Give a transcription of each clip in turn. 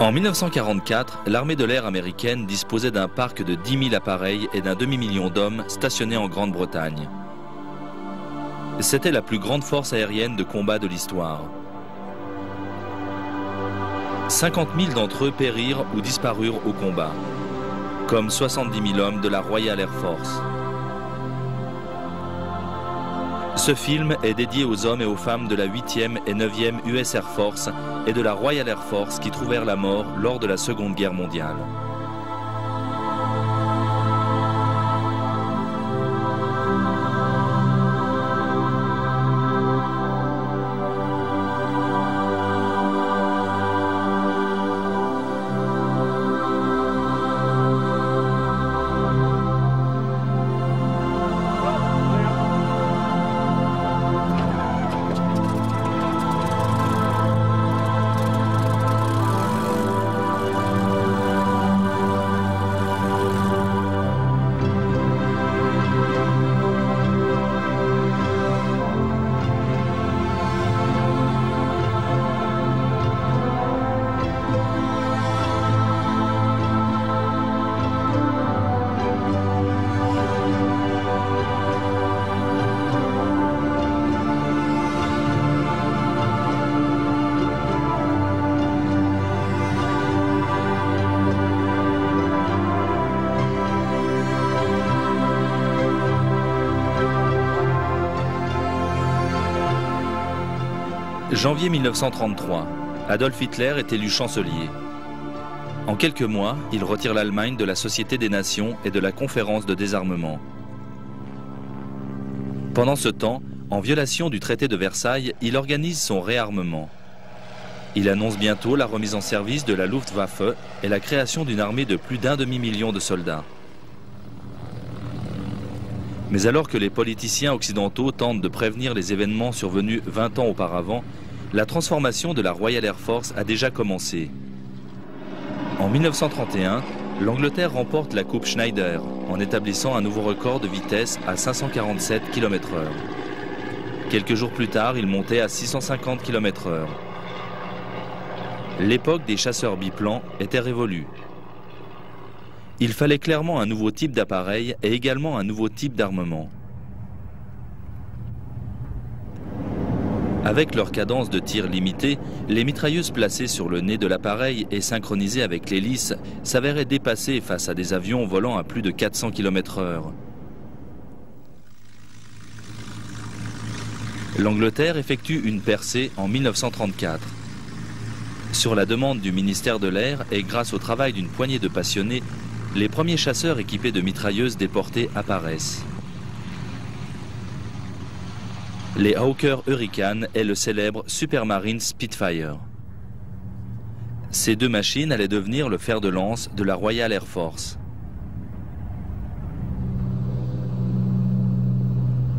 En 1944, l'armée de l'air américaine disposait d'un parc de 10 000 appareils et d'un demi-million d'hommes stationnés en Grande-Bretagne. C'était la plus grande force aérienne de combat de l'histoire. 50 000 d'entre eux périrent ou disparurent au combat, comme 70 000 hommes de la Royal Air Force. Ce film est dédié aux hommes et aux femmes de la 8e et 9e US Air Force et de la Royal Air Force qui trouvèrent la mort lors de la Seconde Guerre mondiale. Janvier 1933, Adolf Hitler est élu chancelier. En quelques mois, il retire l'Allemagne de la Société des Nations et de la Conférence de désarmement. Pendant ce temps, en violation du traité de Versailles, il organise son réarmement. Il annonce bientôt la remise en service de la Luftwaffe et la création d'une armée de plus d'1 demi-million de soldats. Mais alors que les politiciens occidentaux tentent de prévenir les événements survenus 20 ans auparavant, la transformation de la Royal Air Force a déjà commencé. En 1931, l'Angleterre remporte la Coupe Schneider en établissant un nouveau record de vitesse à 547 km/h. Quelques jours plus tard, il montait à 650 km/h. L'époque des chasseurs biplans était révolue. Il fallait clairement un nouveau type d'appareil et également un nouveau type d'armement. Avec leur cadence de tir limitée, les mitrailleuses placées sur le nez de l'appareil et synchronisées avec l'hélice s'avéraient dépassées face à des avions volant à plus de 400 km/h. L'Angleterre effectue une percée en 1934. Sur la demande du ministère de l'Air et grâce au travail d'une poignée de passionnés, les premiers chasseurs équipés de mitrailleuses déportées apparaissent. Les Hawker Hurricane et le célèbre Supermarine Spitfire. Ces deux machines allaient devenir le fer de lance de la Royal Air Force.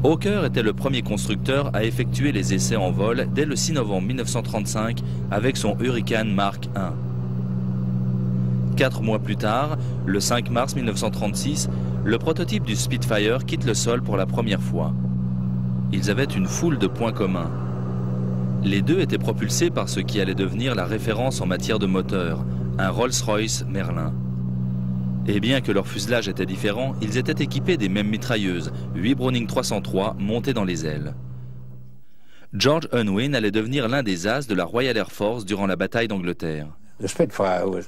Hawker était le premier constructeur à effectuer les essais en vol dès le 6 novembre 1935 avec son Hurricane Mark I. 4 mois plus tard, le 5 mars 1936, le prototype du Spitfire quitte le sol pour la première fois. Ils avaient une foule de points communs. Les deux étaient propulsés par ce qui allait devenir la référence en matière de moteur, un Rolls-Royce Merlin. Et bien que leur fuselage était différent, ils étaient équipés des mêmes mitrailleuses, 8 Browning 303 montées dans les ailes. George Unwin allait devenir l'un des as de la Royal Air Force durant la bataille d'Angleterre.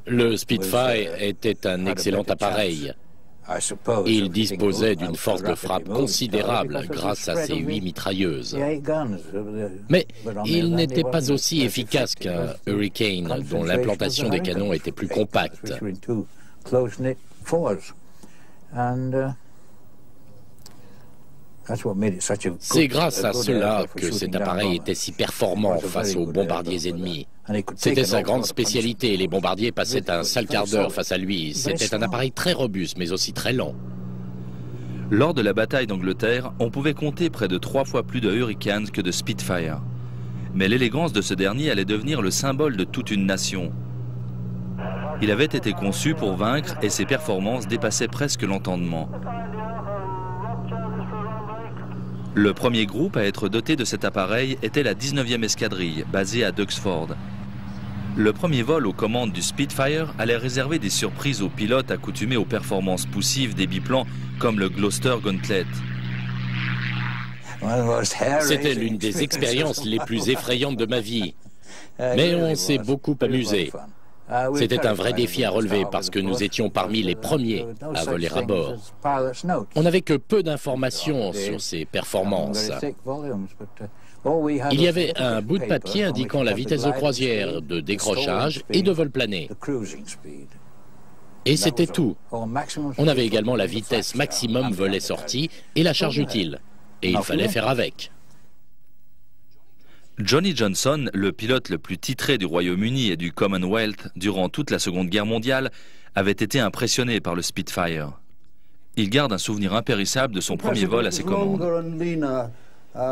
Le Spitfire était un excellent appareil. Il disposait d'une force de frappe considérable grâce à ses 8 mitrailleuses. Mais il n'était pas aussi efficace qu'un Hurricane, dont l'implantation des canons était plus compacte. C'est grâce à cela que cet appareil était si performant face aux bombardiers ennemis. C'était sa grande spécialité. Les bombardiers passaient un sale quart d'heure face à lui. C'était un appareil très robuste, mais aussi très lent. Lors de la bataille d'Angleterre, on pouvait compter près de 3 fois plus de Hurricanes que de Spitfire. Mais l'élégance de ce dernier allait devenir le symbole de toute une nation. Il avait été conçu pour vaincre et ses performances dépassaient presque l'entendement. Le premier groupe à être doté de cet appareil était la 19e escadrille, basée à Duxford. Le premier vol aux commandes du Spitfire allait réserver des surprises aux pilotes accoutumés aux performances poussives des biplans comme le Gloster Gauntlet. C'était l'une des expériences les plus effrayantes de ma vie. Mais on s'est beaucoup amusé. C'était un vrai défi à relever parce que nous étions parmi les premiers à voler à bord. On n'avait que peu d'informations sur ces performances. Il y avait un bout de papier indiquant la vitesse de croisière, de décrochage et de vol plané. Et c'était tout. On avait également la vitesse maximum volet-sortie et la charge utile. Et il fallait faire avec. Johnny Johnson, le pilote le plus titré du Royaume-Uni et du Commonwealth durant toute la Seconde Guerre mondiale, avait été impressionné par le Spitfire. Il garde un souvenir impérissable de son premier vol à ses commandes.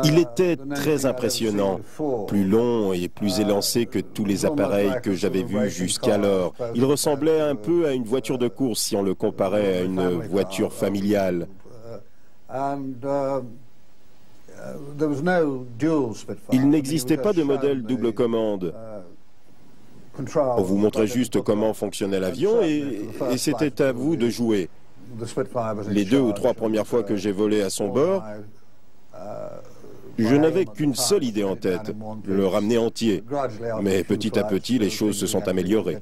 Il était très impressionnant, plus long et plus élancé que tous les appareils que j'avais vus jusqu'alors. Il ressemblait un peu à une voiture de course si on le comparait à une voiture familiale. Il n'existait pas de modèle double commande. On vous montrait juste comment fonctionnait l'avion et c'était à vous de jouer. Les 2 ou 3 premières fois que j'ai volé à son bord, je n'avais qu'une seule idée en tête, le ramener entier. Mais petit à petit, les choses se sont améliorées.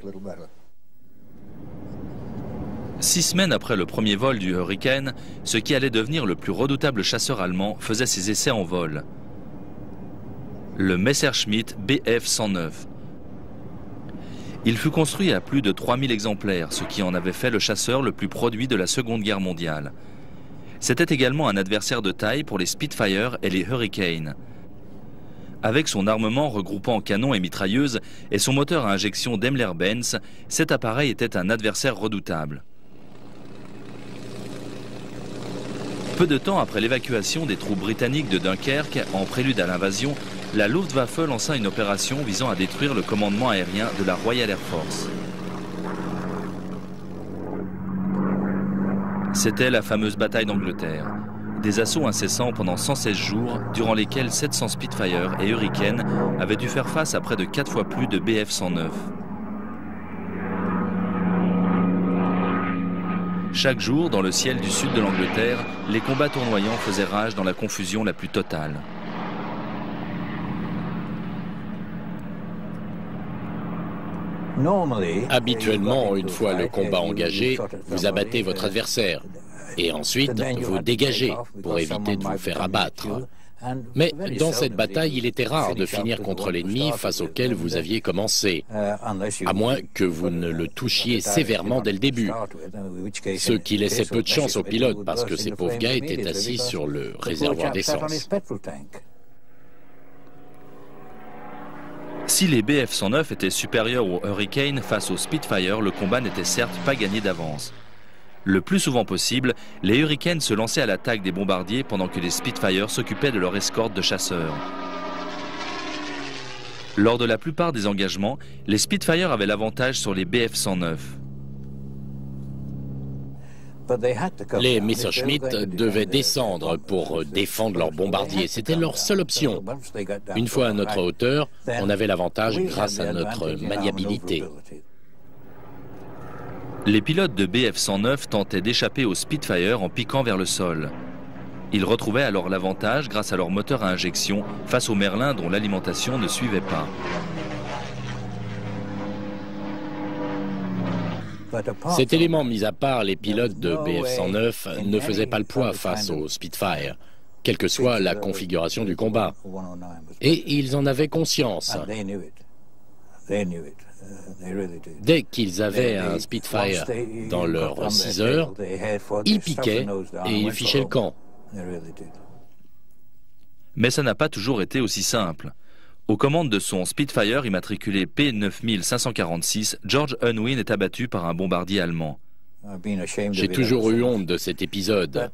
6 semaines après le premier vol du Hurricane, ce qui allait devenir le plus redoutable chasseur allemand faisait ses essais en vol. Le Messerschmitt Bf-109. Il fut construit à plus de 3000 exemplaires, ce qui en avait fait le chasseur le plus produit de la Seconde Guerre mondiale. C'était également un adversaire de taille pour les Spitfire et les Hurricane. Avec son armement regroupant canons et mitrailleuses et son moteur à injection Daimler-Benz, cet appareil était un adversaire redoutable. Peu de temps après l'évacuation des troupes britanniques de Dunkerque, en prélude à l'invasion, la Luftwaffe lança une opération visant à détruire le commandement aérien de la Royal Air Force. C'était la fameuse bataille d'Angleterre. Des assauts incessants pendant 116 jours, durant lesquels 700 Spitfire et Hurricane avaient dû faire face à près de 4 fois plus de Bf-109. Chaque jour, dans le ciel du sud de l'Angleterre, les combats tournoyants faisaient rage dans la confusion la plus totale. Habituellement, une fois le combat engagé, vous abattez votre adversaire. Et ensuite, vous dégagez pour éviter de vous faire abattre. Mais dans cette bataille, il était rare de finir contre l'ennemi face auquel vous aviez commencé, à moins que vous ne le touchiez sévèrement dès le début, ce qui laissait peu de chance aux pilotes parce que ces pauvres gars étaient assis sur le réservoir d'essence. Si les Bf-109 étaient supérieurs aux Hurricane face aux Spitfire, le combat n'était certes pas gagné d'avance. Le plus souvent possible, les Hurricanes se lançaient à l'attaque des bombardiers pendant que les Spitfire s'occupaient de leur escorte de chasseurs. Lors de la plupart des engagements, les Spitfire avaient l'avantage sur les Bf-109. Les Messerschmitt devaient descendre pour défendre leurs bombardiers. C'était leur seule option. Une fois à notre hauteur, on avait l'avantage grâce à notre maniabilité. Les pilotes de Bf-109 tentaient d'échapper aux Spitfire en piquant vers le sol. Ils retrouvaient alors l'avantage grâce à leur moteur à injection face aux Merlins dont l'alimentation ne suivait pas. Cet élément mis à part, les pilotes de Bf-109 ne faisaient pas le poids face aux Spitfire, quelle que soit la configuration du combat. Et ils en avaient conscience. Dès qu'ils avaient un Spitfire dans leurs 6 heures, ils piquaient et ils fichaient le camp. Mais ça n'a pas toujours été aussi simple. Aux commandes de son Spitfire immatriculé P9546, George Unwin est abattu par un bombardier allemand. J'ai toujours eu honte de cet épisode.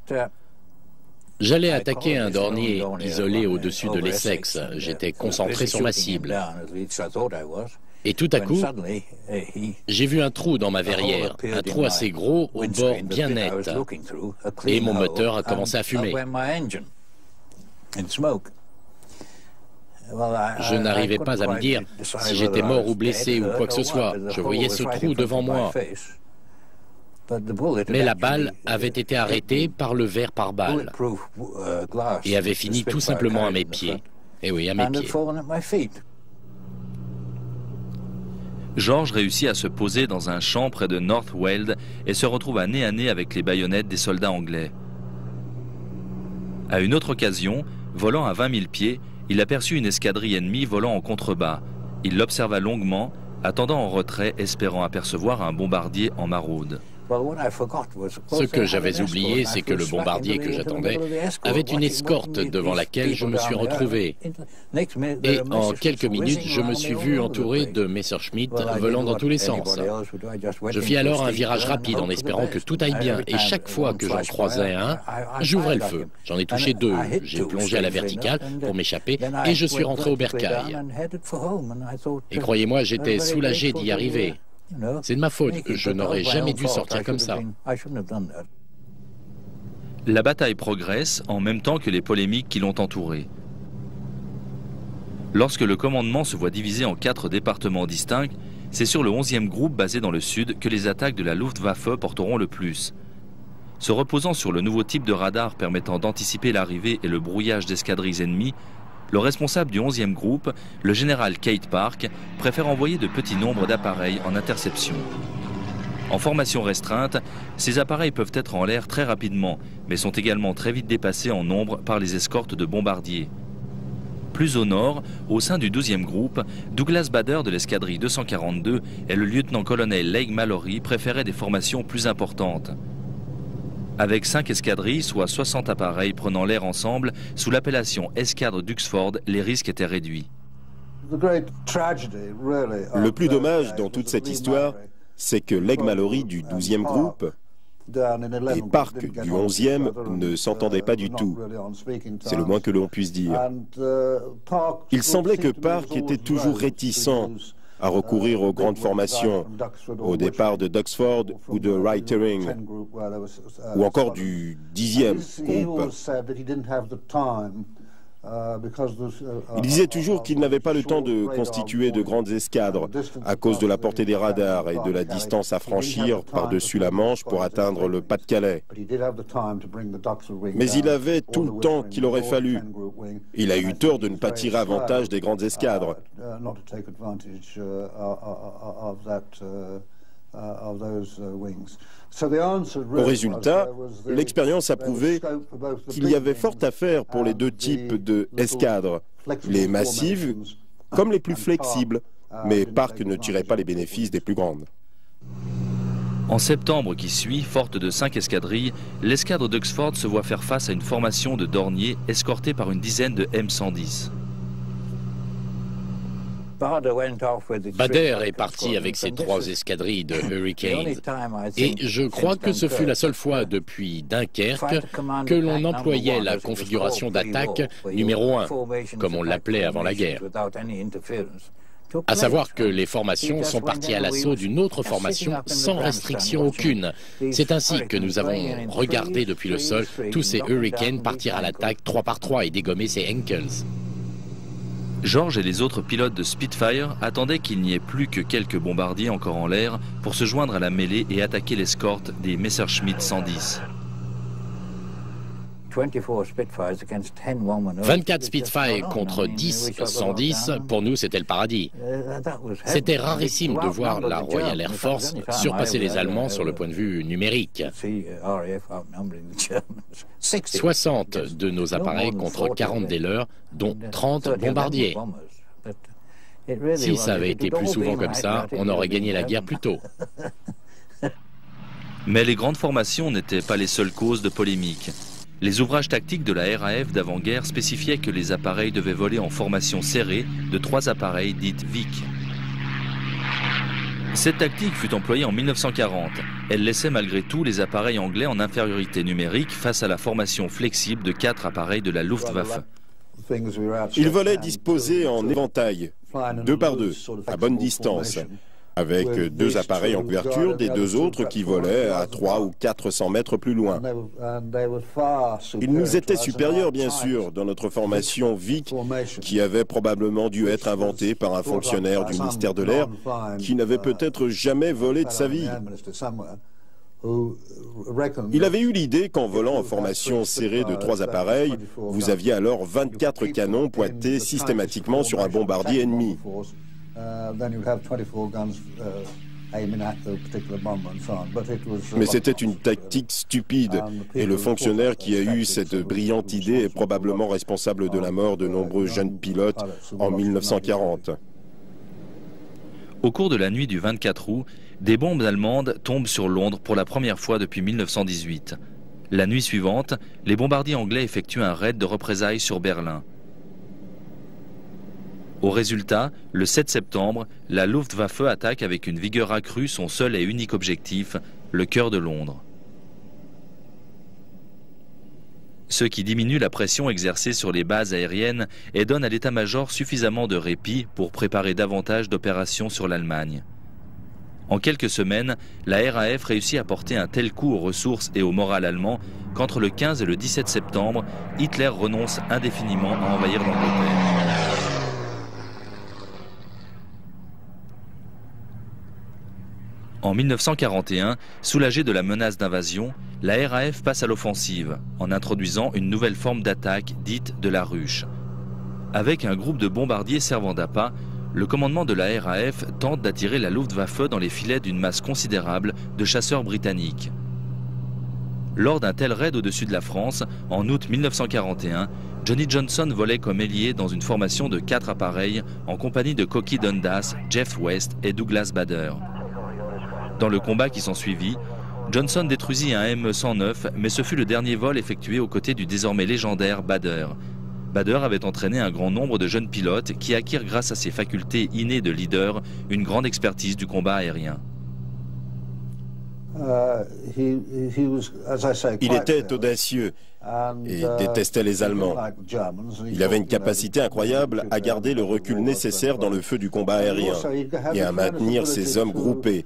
J'allais attaquer un dornier isolé au-dessus de l'Essex. J'étais concentré sur ma cible. Et tout à coup, j'ai vu un trou dans ma verrière, un trou assez gros au bord bien net. Et mon moteur a commencé à fumer. Je n'arrivais pas à me dire si j'étais mort ou blessé ou quoi que ce soit. Je voyais ce trou devant moi. Mais la balle avait été arrêtée par le verre par balle et avait fini tout simplement à mes pieds. Et oui, à mes pieds. George réussit à se poser dans un champ près de North Weald et se retrouve à nez avec les baïonnettes des soldats anglais. À une autre occasion, volant à 20 000 pieds, il aperçut une escadrille ennemie volant en contrebas. Il l'observa longuement, attendant en retrait, espérant apercevoir un bombardier en maraude. Ce que j'avais oublié, c'est que le bombardier que j'attendais avait une escorte devant laquelle je me suis retrouvé. Et en quelques minutes, je me suis vu entouré de Messerschmitt volant dans tous les sens. Je fis alors un virage rapide en espérant que tout aille bien. Et chaque fois que j'en croisais un, j'ouvrais le feu. J'en ai touché 2. J'ai plongé à la verticale pour m'échapper et je suis rentré au bercail. Et croyez-moi, j'étais soulagé d'y arriver. C'est de ma faute, je n'aurais jamais dû sortir comme ça. La bataille progresse en même temps que les polémiques qui l'ont entouré. Lorsque le commandement se voit divisé en 4 départements distincts, c'est sur le 11e groupe basé dans le sud que les attaques de la Luftwaffe porteront le plus. Se reposant sur le nouveau type de radar permettant d'anticiper l'arrivée et le brouillage d'escadrilles ennemies, le responsable du 11e groupe, le général Kate Park, préfère envoyer de petits nombres d'appareils en interception. En formation restreinte, ces appareils peuvent être en l'air très rapidement, mais sont également très vite dépassés en nombre par les escortes de bombardiers. Plus au nord, au sein du 12e groupe, Douglas Bader de l'escadrille 242 et le lieutenant-colonel Leigh Mallory préféraient des formations plus importantes. Avec 5 escadrilles, soit 60 appareils prenant l'air ensemble, sous l'appellation escadre d'Uxford, les risques étaient réduits. Le plus dommage dans toute cette histoire, c'est que Leigh Mallory du 12e groupe et Park du 11e ne s'entendaient pas du tout. C'est le moins que l'on puisse dire. Il semblait que Park était toujours réticent à recourir aux grandes formations, au départ de Duxford ou de Reitering, ou encore du 10e groupe. Il disait toujours qu'il n'avait pas le temps de constituer de grandes escadres à cause de la portée des radars et de la distance à franchir par-dessus la Manche pour atteindre le Pas-de-Calais. Mais il avait tout le temps qu'il aurait fallu. Il a eu tort de ne pas tirer avantage des grandes escadres. Au résultat, l'expérience a prouvé qu'il y avait fort à faire pour les 2 types d'escadres, les massives comme les plus flexibles, mais Park ne tirait pas les bénéfices des plus grandes. En septembre qui suit, forte de 5 escadrilles, l'escadre d'Uxford se voit faire face à une formation de dorniers escortée par une dizaine de M110. Bader est parti avec ses 3 escadrilles de Hurricane et je crois que ce fut la seule fois depuis Dunkerque que l'on employait la configuration d'attaque numéro 1, comme on l'appelait avant la guerre. À savoir que les formations sont parties à l'assaut d'une autre formation sans restriction aucune. C'est ainsi que nous avons regardé depuis le sol tous ces Hurricanes partir à l'attaque 3 par 3 et dégommer ces Henkels. George et les autres pilotes de Spitfire attendaient qu'il n'y ait plus que quelques bombardiers encore en l'air pour se joindre à la mêlée et attaquer l'escorte des Messerschmitt 110. 24 Spitfire contre 10 110, pour nous c'était le paradis. C'était rarissime de voir la Royal Air Force surpasser les Allemands sur le point de vue numérique. 60 de nos appareils contre 40 des leurs, dont 30 bombardiers. Si ça avait été plus souvent comme ça, on aurait gagné la guerre plus tôt. Mais les grandes formations n'étaient pas les seules causes de polémique. Les ouvrages tactiques de la RAF d'avant-guerre spécifiaient que les appareils devaient voler en formation serrée de 3 appareils dites VIC. Cette tactique fut employée en 1940. Elle laissait malgré tout les appareils anglais en infériorité numérique face à la formation flexible de 4 appareils de la Luftwaffe. Ils volaient disposés en éventail, 2 par 2, à bonne distance, avec 2 appareils en couverture, des 2 autres qui volaient à 300 ou 400 mètres plus loin. Ils nous étaient supérieurs, bien sûr, dans notre formation VIC, qui avait probablement dû être inventée par un fonctionnaire du ministère de l'Air qui n'avait peut-être jamais volé de sa vie. Il avait eu l'idée qu'en volant en formation serrée de 3 appareils, vous aviez alors 24 canons pointés systématiquement sur un bombardier ennemi. Mais c'était une tactique stupide, et le fonctionnaire qui a eu cette brillante idée est probablement responsable de la mort de nombreux jeunes pilotes en 1940. Au cours de la nuit du 24 août, des bombes allemandes tombent sur Londres pour la première fois depuis 1918. La nuit suivante, les bombardiers anglais effectuent un raid de représailles sur Berlin. Au résultat, le 7 septembre, la Luftwaffe attaque avec une vigueur accrue son seul et unique objectif, le cœur de Londres. Ce qui diminue la pression exercée sur les bases aériennes et donne à l'état-major suffisamment de répit pour préparer davantage d'opérations sur l'Allemagne. En quelques semaines, la RAF réussit à porter un tel coup aux ressources et au moral allemand qu'entre le 15 et le 17 septembre, Hitler renonce indéfiniment à envahir l'Angleterre. En 1941, soulagée de la menace d'invasion, la RAF passe à l'offensive en introduisant une nouvelle forme d'attaque dite de la ruche. Avec un groupe de bombardiers servant d'appât, le commandement de la RAF tente d'attirer la Luftwaffe dans les filets d'une masse considérable de chasseurs britanniques. Lors d'un tel raid au-dessus de la France, en août 1941, Johnny Johnson volait comme ailier dans une formation de 4 appareils en compagnie de Cocky Dundas, Jeff West et Douglas Bader. Dans le combat qui s'ensuivit, Johnson détruisit un ME-109, mais ce fut le dernier vol effectué aux côtés du désormais légendaire Bader. Bader avait entraîné un grand nombre de jeunes pilotes qui acquirent grâce à ses facultés innées de leader une grande expertise du combat aérien. Il était audacieux et détestait les Allemands. Il avait une capacité incroyable à garder le recul nécessaire dans le feu du combat aérien et à maintenir ses hommes groupés,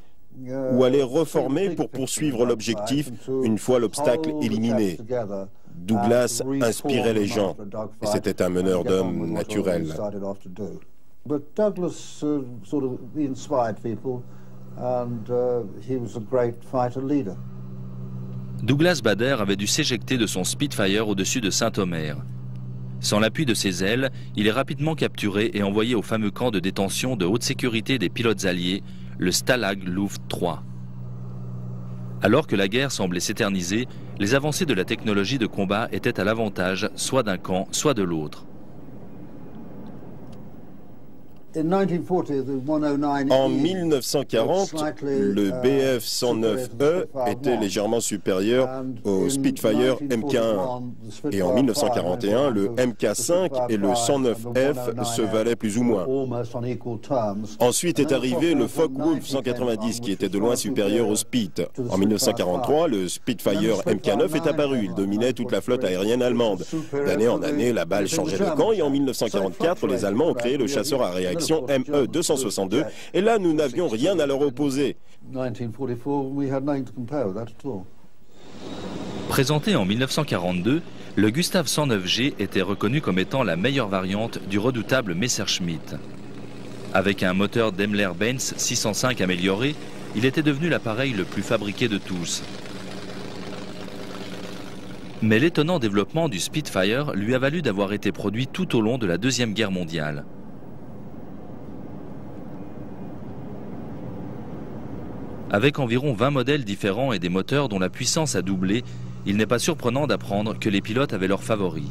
ou à les reformer pour poursuivre l'objectif une fois l'obstacle éliminé. Douglas inspirait les gens, et c'était un meneur d'hommes naturel. Douglas Bader avait dû s'éjecter de son Spitfire au-dessus de Saint-Omer. Sans l'appui de ses ailes, il est rapidement capturé et envoyé au fameux camp de détention de haute sécurité des pilotes alliés, le Stalag Luft 3. Alors que la guerre semblait s'éterniser, les avancées de la technologie de combat étaient à l'avantage soit d'un camp, soit de l'autre. En 1940, le Bf-109E était légèrement supérieur au Spitfire Mk1. Et en 1941, le Mk5 et le 109F se valaient plus ou moins. Ensuite est arrivé le Focke-Wulf 190, qui était de loin supérieur au Spit. En 1943, le Spitfire Mk9 est apparu. Il dominait toute la flotte aérienne allemande. D'année en année, la balle changeait de camp et en 1944, les Allemands ont créé le chasseur à réaction ME-262, et là nous n'avions rien à leur opposer. Présenté en 1942, le Gustav 109G était reconnu comme étant la meilleure variante du redoutable Messerschmitt. Avec un moteur Daimler-Benz 605 amélioré, il était devenu l'appareil le plus fabriqué de tous. Mais l'étonnant développement du Spitfire lui a valu d'avoir été produit tout au long de la Deuxième Guerre mondiale. Avec environ 20 modèles différents et des moteurs dont la puissance a doublé, il n'est pas surprenant d'apprendre que les pilotes avaient leurs favoris.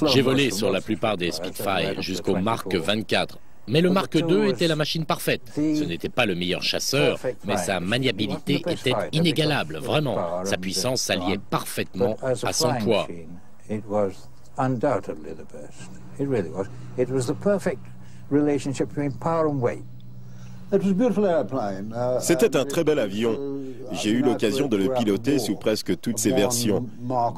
J'ai volé sur la plupart des Spitfire jusqu'au Mark 24. Mais le Mark II était la machine parfaite. Ce n'était pas le meilleur chasseur, mais sa maniabilité était inégalable, vraiment. Sa puissance s'alliait parfaitement à son poids. C'était un très bel avion. j'ai eu l'occasion de le piloter sous presque toutes ses versions.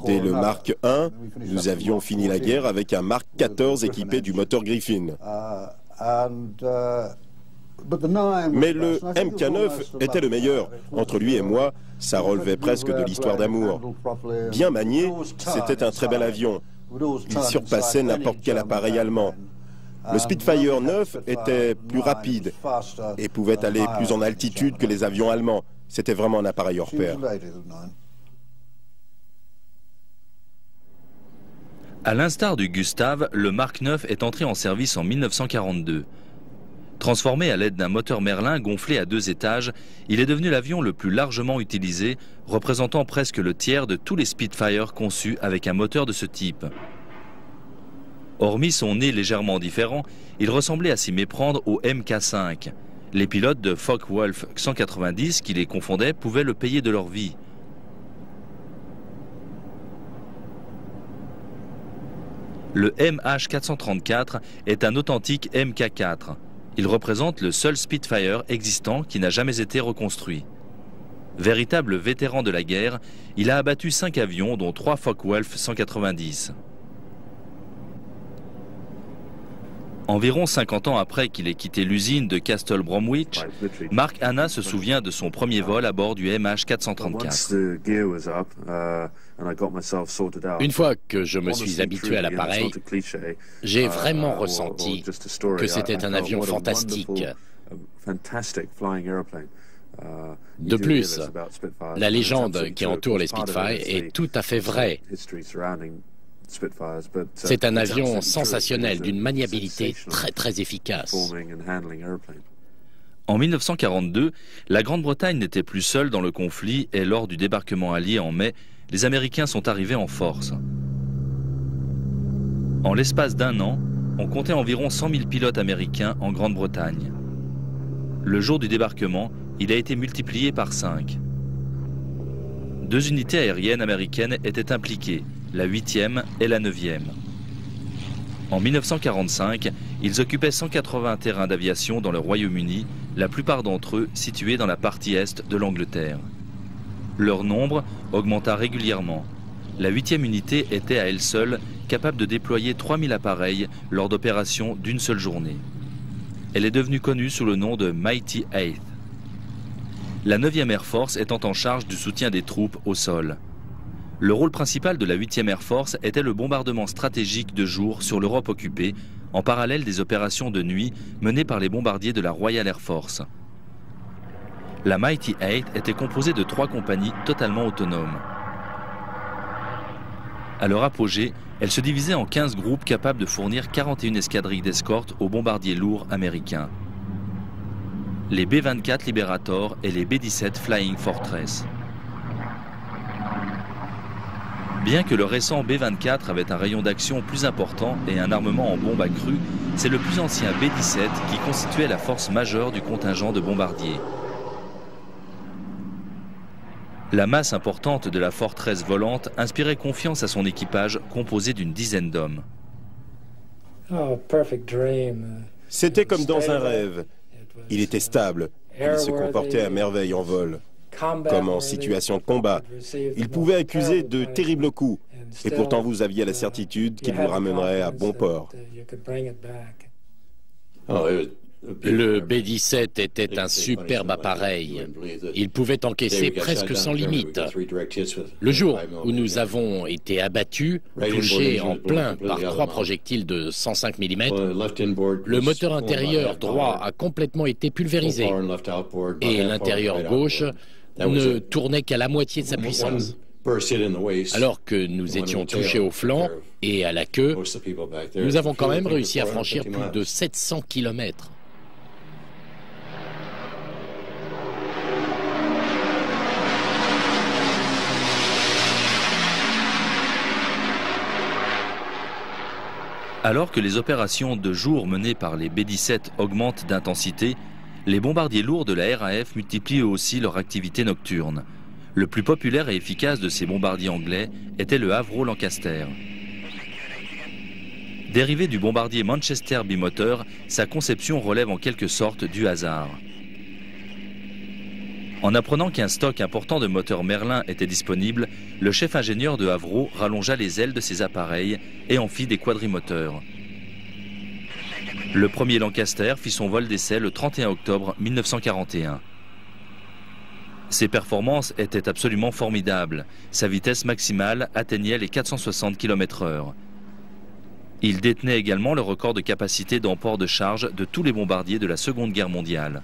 Dès le Mark I, nous avions fini la guerre avec un Mark XIV équipé du moteur Griffin. Mais le Mk9 était le meilleur. Entre lui et moi, ça relevait presque de l'histoire d'amour. Bien manié, c'était un très bel avion. Il surpassait n'importe quel appareil allemand. Le Spitfire 9 était plus rapide et pouvait aller plus en altitude que les avions allemands. C'était vraiment un appareil hors pair. À l'instar du Gustav, le Mark IX est entré en service en 1942. Transformé à l'aide d'un moteur Merlin gonflé à 2 étages, il est devenu l'avion le plus largement utilisé, représentant presque le tiers de tous les Spitfire conçus avec un moteur de ce type. Hormis son nez légèrement différent, il ressemblait à s'y méprendre au Mk5. Les pilotes de Focke-Wulf 190 qui les confondaient pouvaient le payer de leur vie. Le MH434 est un authentique Mk4. Il représente le seul Spitfire existant qui n'a jamais été reconstruit. Véritable vétéran de la guerre, il a abattu 5 avions, dont 3 Focke-Wulf 190. Environ 50 ans après qu'il ait quitté l'usine de Castle Bromwich, Mark Hanna se souvient de son premier vol à bord du MH434. Une fois que je me suis habitué à l'appareil, j'ai vraiment ressenti que c'était un avion fantastique. De plus, la légende qui entoure les Spitfire est tout à fait vraie. C'est un avion sensationnel, d'une maniabilité très efficace. En 1942, la Grande-Bretagne n'était plus seule dans le conflit et lors du débarquement allié en mai, les Américains sont arrivés en force. En l'espace d'1 an, on comptait environ 100 000 pilotes américains en Grande-Bretagne. Le jour du débarquement, il a été multiplié par 5. 2 unités aériennes américaines étaient impliquées, la 8e et la 9e. En 1945, ils occupaient 180 terrains d'aviation dans le Royaume-Uni, la plupart d'entre eux situés dans la partie est de l'Angleterre. Leur nombre augmenta régulièrement. La 8e unité était à elle seule capable de déployer 3000 appareils lors d'opérations d'une seule journée. Elle est devenue connue sous le nom de Mighty Eighth. La 9e Air Force étant en charge du soutien des troupes au sol. Le rôle principal de la 8e Air Force était le bombardement stratégique de jour sur l'Europe occupée, en parallèle des opérations de nuit menées par les bombardiers de la Royal Air Force. La Mighty Eight était composée de 3 compagnies totalement autonomes. À leur apogée, elle se divisait en 15 groupes capables de fournir 41 escadrilles d'escorte aux bombardiers lourds américains. Les B-24 Liberator et les B-17 Flying Fortress. Bien que le récent B-24 avait un rayon d'action plus important et un armement en bombes à cru, c'est le plus ancien B-17 qui constituait la force majeure du contingent de bombardiers. La masse importante de la forteresse volante inspirait confiance à son équipage composé d'une dizaine d'hommes. C'était comme dans un rêve. Il était stable, il se comportait à merveille en vol. Comme en situation de combat. Il pouvait accuser de terribles coups, et pourtant vous aviez la certitude qu'il vous ramènerait à bon port. Le B-17 était un superbe appareil. Il pouvait encaisser presque sans limite. Le jour où nous avons été abattus, touchés en plein par 3 projectiles de 105 mm, le moteur intérieur droit a complètement été pulvérisé et l'intérieur gauche ne tournait qu'à la moitié de sa puissance. Alors que nous étions touchés au flanc et à la queue, nous avons quand même réussi à franchir plus de 700 km. Alors que les opérations de jour menées par les B-17 augmentent d'intensité, les bombardiers lourds de la RAF multiplient eux aussi leur activité nocturne. Le plus populaire et efficace de ces bombardiers anglais était le Avro Lancaster. Dérivé du bombardier Manchester bimoteur, sa conception relève en quelque sorte du hasard. En apprenant qu'un stock important de moteurs Merlin était disponible, le chef ingénieur de Avro rallongea les ailes de ses appareils et en fit des quadrimoteurs. Le premier Lancaster fit son vol d'essai le 31 octobre 1941. Ses performances étaient absolument formidables. Sa vitesse maximale atteignait les 460 km/h. Il détenait également le record de capacité d'emport de charge de tous les bombardiers de la Seconde Guerre mondiale.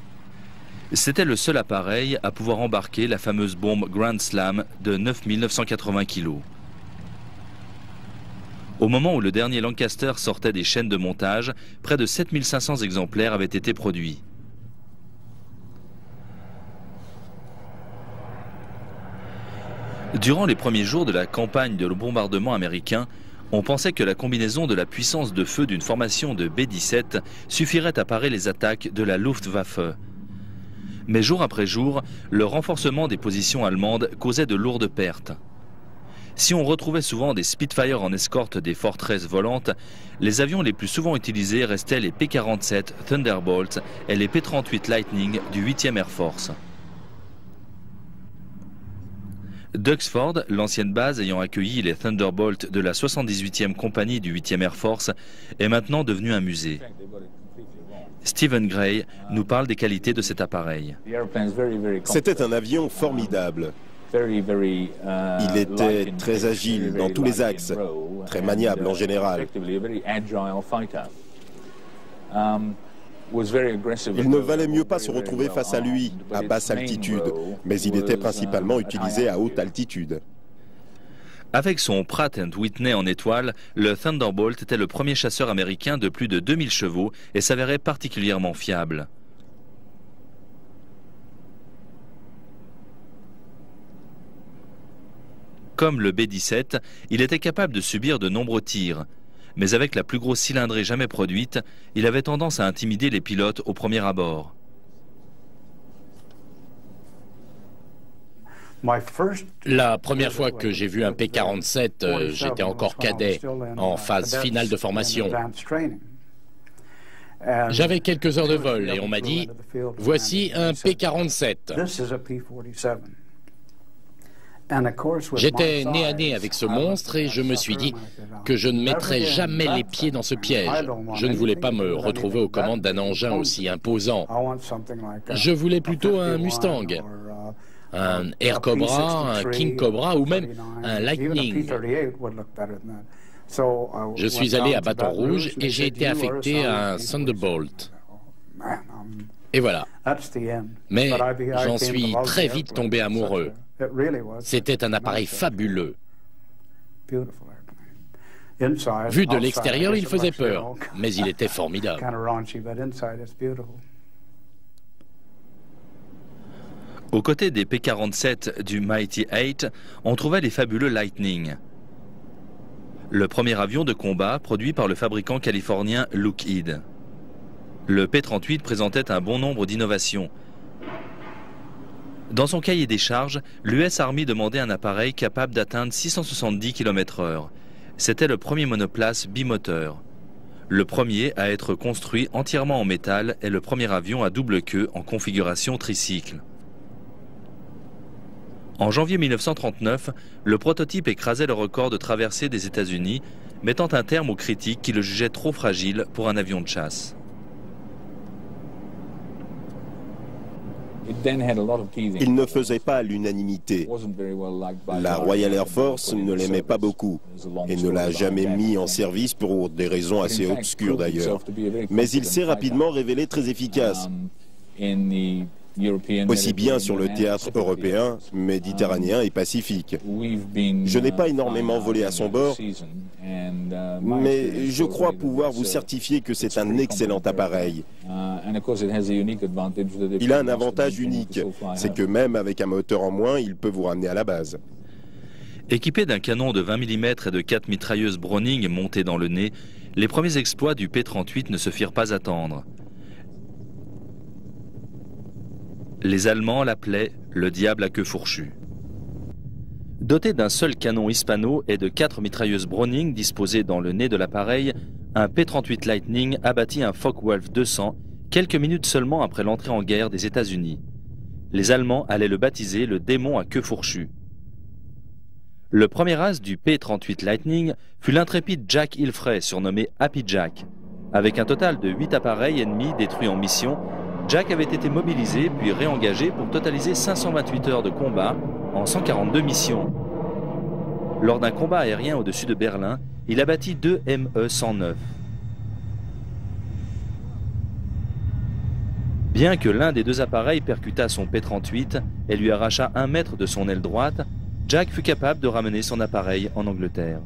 C'était le seul appareil à pouvoir embarquer la fameuse bombe Grand Slam de 9980 kg. Au moment où le dernier Lancaster sortait des chaînes de montage, près de 7500 exemplaires avaient été produits. Durant les premiers jours de la campagne de bombardement américain, on pensait que la combinaison de la puissance de feu d'une formation de B-17 suffirait à parer les attaques de la Luftwaffe. Mais jour après jour, le renforcement des positions allemandes causait de lourdes pertes. Si on retrouvait souvent des Spitfire en escorte des forteresses volantes, les avions les plus souvent utilisés restaient les P-47 Thunderbolt et les P-38 Lightning du 8e Air Force. Duxford, l'ancienne base ayant accueilli les Thunderbolt de la 78e compagnie du 8e Air Force, est maintenant devenue un musée. Stephen Gray nous parle des qualités de cet appareil. C'était un avion formidable. Il était très agile dans tous les axes, très maniable en général. Il ne valait mieux pas se retrouver face à lui, à basse altitude, mais il était principalement utilisé à haute altitude. Avec son Pratt & Whitney en étoile, le Thunderbolt était le premier chasseur américain de plus de 2000 chevaux et s'avérait particulièrement fiable. Comme le B-17, il était capable de subir de nombreux tirs. Mais avec la plus grosse cylindrée jamais produite, il avait tendance à intimider les pilotes au premier abord. La première fois que j'ai vu un P-47, j'étais encore cadet, en phase finale de formation. J'avais quelques heures de vol et on m'a dit « Voici un P-47 ». J'étais nez à nez avec ce monstre et je me suis dit que je ne mettrais jamais les pieds dans ce piège. Je ne voulais pas me retrouver aux commandes d'un engin aussi imposant. Je voulais plutôt un Mustang, un Air Cobra, un King Cobra ou même un Lightning. Je suis allé à Bâton Rouge et j'ai été affecté à un Thunderbolt. Et voilà. Mais j'en suis très vite tombé amoureux. C'était un appareil fabuleux. Vu de l'extérieur, il faisait peur, mais il était formidable. Aux côtés des P-47 du Mighty 8, on trouvait les fabuleux Lightning. Le premier avion de combat produit par le fabricant californien Lockheed. Le P-38 présentait un bon nombre d'innovations. Dans son cahier des charges, l'US Army demandait un appareil capable d'atteindre 670 km/h. C'était le premier monoplace bimoteur. Le premier à être construit entièrement en métal et le premier avion à double queue en configuration tricycle. En janvier 1939, le prototype écrasait le record de traversée des États-Unis, mettant un terme aux critiques qui le jugeaient trop fragile pour un avion de chasse. Il ne faisait pas l'unanimité. La Royal Air Force ne l'aimait pas beaucoup et ne l'a jamais mis en service pour des raisons assez obscures d'ailleurs. Mais il s'est rapidement révélé très efficace, aussi bien sur le théâtre européen, méditerranéen et pacifique. Je n'ai pas énormément volé à son bord, mais je crois pouvoir vous certifier que c'est un excellent appareil. Il a un avantage unique, c'est que même avec un moteur en moins, il peut vous ramener à la base. Équipé d'un canon de 20 mm et de 4 mitrailleuses Browning montées dans le nez, les premiers exploits du P-38 ne se firent pas attendre. Les Allemands l'appelaient le diable à queue fourchue. Doté d'un seul canon hispano et de 4 mitrailleuses Browning disposées dans le nez de l'appareil, un P-38 Lightning abattit un Focke-Wulf 200 quelques minutes seulement après l'entrée en guerre des États-Unis. Les Allemands allaient le baptiser le démon à queue fourchue. Le premier as du P-38 Lightning fut l'intrépide Jack Ilfrey, surnommé Happy Jack. Avec un total de 8 appareils ennemis détruits en mission, Jack avait été mobilisé puis réengagé pour totaliser 528 heures de combat en 142 missions. Lors d'un combat aérien au-dessus de Berlin, il abattit 2 ME-109. Bien que l'un des deux appareils percutât son P-38 et lui arracha 1 mètre de son aile droite, Jack fut capable de ramener son appareil en Angleterre.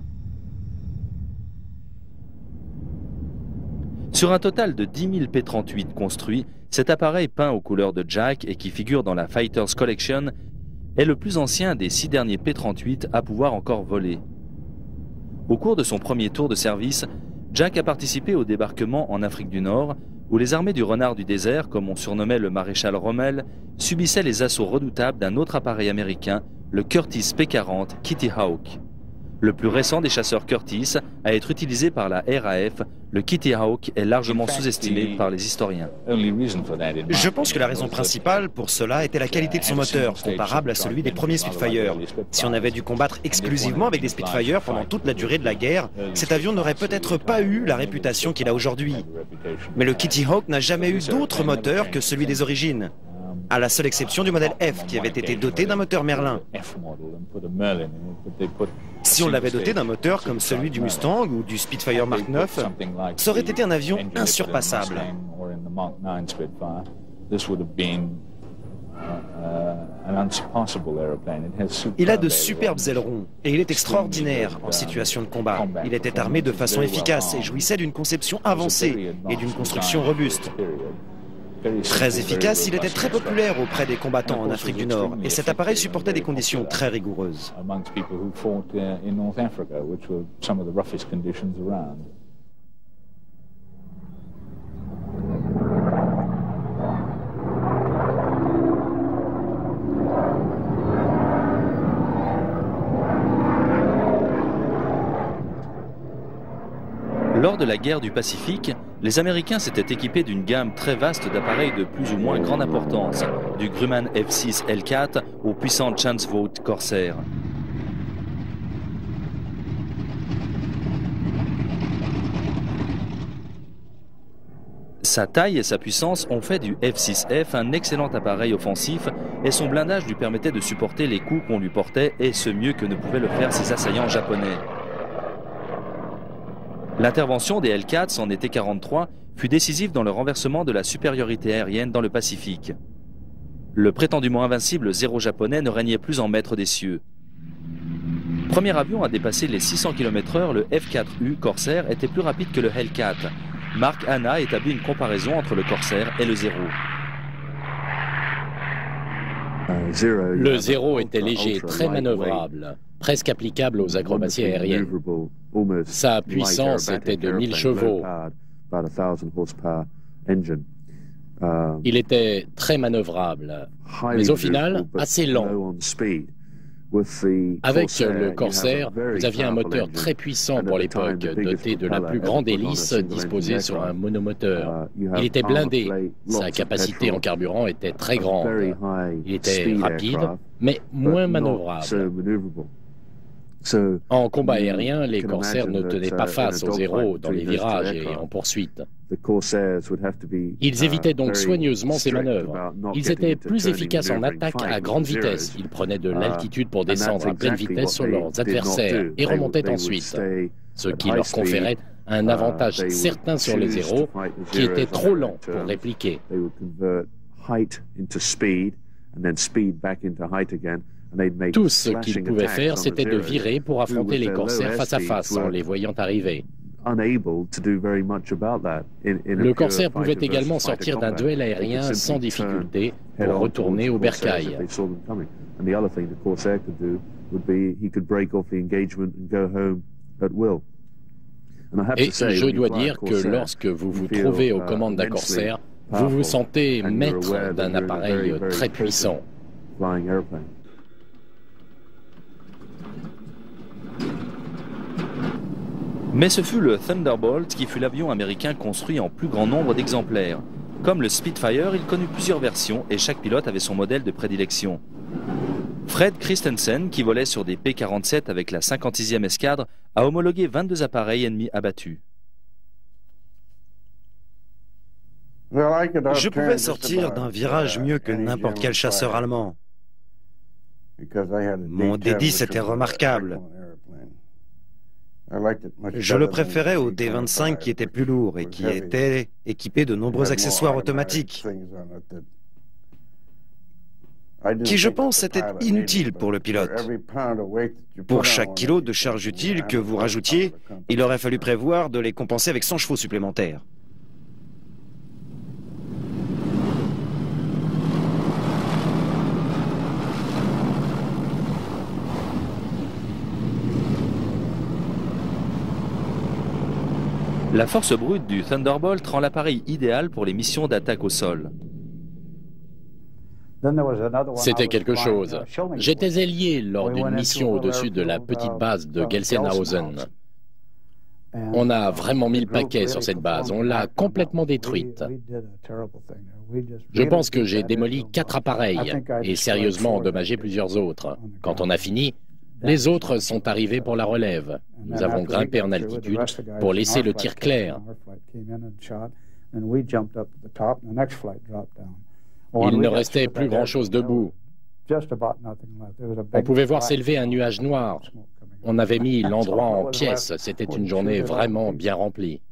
Sur un total de 10 000 P-38 construits, cet appareil peint aux couleurs de Jack et qui figure dans la Fighters Collection est le plus ancien des 6 derniers P-38 à pouvoir encore voler. Au cours de son premier tour de service, Jack a participé au débarquement en Afrique du Nord, où les armées du renard du désert, comme on surnommait le maréchal Rommel, subissaient les assauts redoutables d'un autre appareil américain, le Curtiss P-40 Kitty Hawk. Le plus récent des chasseurs Curtiss à être utilisé par la RAF, le Kitty Hawk est largement sous-estimé par les historiens. Je pense que la raison principale pour cela était la qualité de son moteur, comparable à celui des premiers Spitfire. Si on avait dû combattre exclusivement avec des Spitfire pendant toute la durée de la guerre, cet avion n'aurait peut-être pas eu la réputation qu'il a aujourd'hui. Mais le Kitty Hawk n'a jamais eu d'autre moteur que celui des origines, à la seule exception du modèle F, qui avait été doté d'un moteur Merlin. Si on l'avait doté d'un moteur comme celui du Mustang ou du Spitfire Mark IX, ça aurait été un avion insurpassable. Il a de superbes ailerons et il est extraordinaire en situation de combat. Il était armé de façon efficace et jouissait d'une conception avancée et d'une construction robuste. Très efficace, il était très populaire auprès des combattants en Afrique du Nord et cet appareil supportait des conditions très rigoureuses. Lors de la guerre du Pacifique, les Américains s'étaient équipés d'une gamme très vaste d'appareils de plus ou moins grande importance, du Grumman F-6 L4 au puissant Chancevaux Corsair. Sa taille et sa puissance ont fait du F-6F un excellent appareil offensif et son blindage lui permettait de supporter les coups qu'on lui portait et ce mieux que ne pouvaient le faire ses assaillants japonais. L'intervention des Hellcats en été 43 fut décisive dans le renversement de la supériorité aérienne dans le Pacifique. Le prétendument invincible Zéro japonais ne régnait plus en maître des cieux. Premier avion à dépasser les 600 km/h, le F-4U Corsair était plus rapide que le Hellcat. Mark Hanna établit une comparaison entre le Corsair et le Zéro. Le Zéro était léger, très manœuvrable, presque applicable aux acrobaties aériennes. Sa puissance était de 1000 chevaux. Il était très manœuvrable, mais au final assez lent. Avec le Corsair, vous aviez un moteur très puissant pour l'époque, doté de la plus grande hélice disposée sur un monomoteur. Il était blindé, sa capacité en carburant était très grande. Il était rapide, mais moins manœuvrable. En combat aérien, les Corsaires ne tenaient pas face aux Zéro dans les virages et en poursuite. Ils évitaient donc soigneusement ces manœuvres. Ils étaient plus efficaces en attaque à grande vitesse. Ils prenaient de l'altitude pour descendre à pleine vitesse sur leurs adversaires et remontaient ensuite, ce qui leur conférait un avantage certain sur les Zéro, qui étaient trop lents pour répliquer. Tout ce qu'ils pouvaient faire, c'était de virer pour affronter les Corsaires face à face en les voyant arriver. Le Corsair pouvait également sortir d'un duel aérien sans difficulté pour retourner au bercail. Et je dois dire que lorsque vous vous trouvez aux commandes d'un Corsair, vous vous sentez maître d'un appareil très puissant. Mais ce fut le Thunderbolt qui fut l'avion américain construit en plus grand nombre d'exemplaires. Comme le Spitfire, il connut plusieurs versions et chaque pilote avait son modèle de prédilection. Fred Christensen, qui volait sur des P-47 avec la 56e escadre, a homologué 22 appareils ennemis abattus. Je pouvais sortir d'un virage mieux que n'importe quel chasseur allemand. Mon D-10 était remarquable. Je le préférais au D-25 qui était plus lourd et qui était équipé de nombreux accessoires automatiques, qui, je pense, étaient inutiles pour le pilote. Pour chaque kilo de charge utile que vous rajoutiez, il aurait fallu prévoir de les compenser avec 100 chevaux supplémentaires. La force brute du Thunderbolt rend l'appareil idéal pour les missions d'attaque au sol. C'était quelque chose. J'étais ailier lors d'une mission au-dessus de la petite base de Gelsenhausen. On a vraiment mis le paquet sur cette base. On l'a complètement détruite. Je pense que j'ai démoli 4 appareils et sérieusement endommagé plusieurs autres. Quand on a fini, les autres sont arrivés pour la relève. Nous avons grimpé en altitude pour laisser le tir clair. Il ne restait plus grand-chose debout. On pouvait voir s'élever un nuage noir. On avait mis l'endroit en pièces. C'était une journée vraiment bien remplie.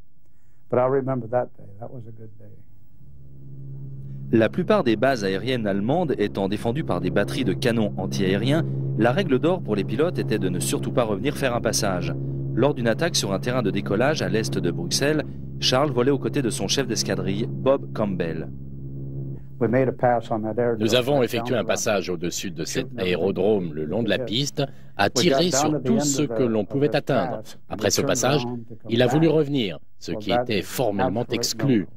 La plupart des bases aériennes allemandes étant défendues par des batteries de canons anti-aériens, la règle d'or pour les pilotes était de ne surtout pas revenir faire un passage. Lors d'une attaque sur un terrain de décollage à l'est de Bruxelles, Charles volait aux côtés de son chef d'escadrille, Bob Campbell. Nous avons effectué un passage au-dessus de cet aérodrome le long de la piste, à tirer sur tout ce que l'on pouvait atteindre. Après ce passage, il a voulu revenir, ce qui était formellement exclu.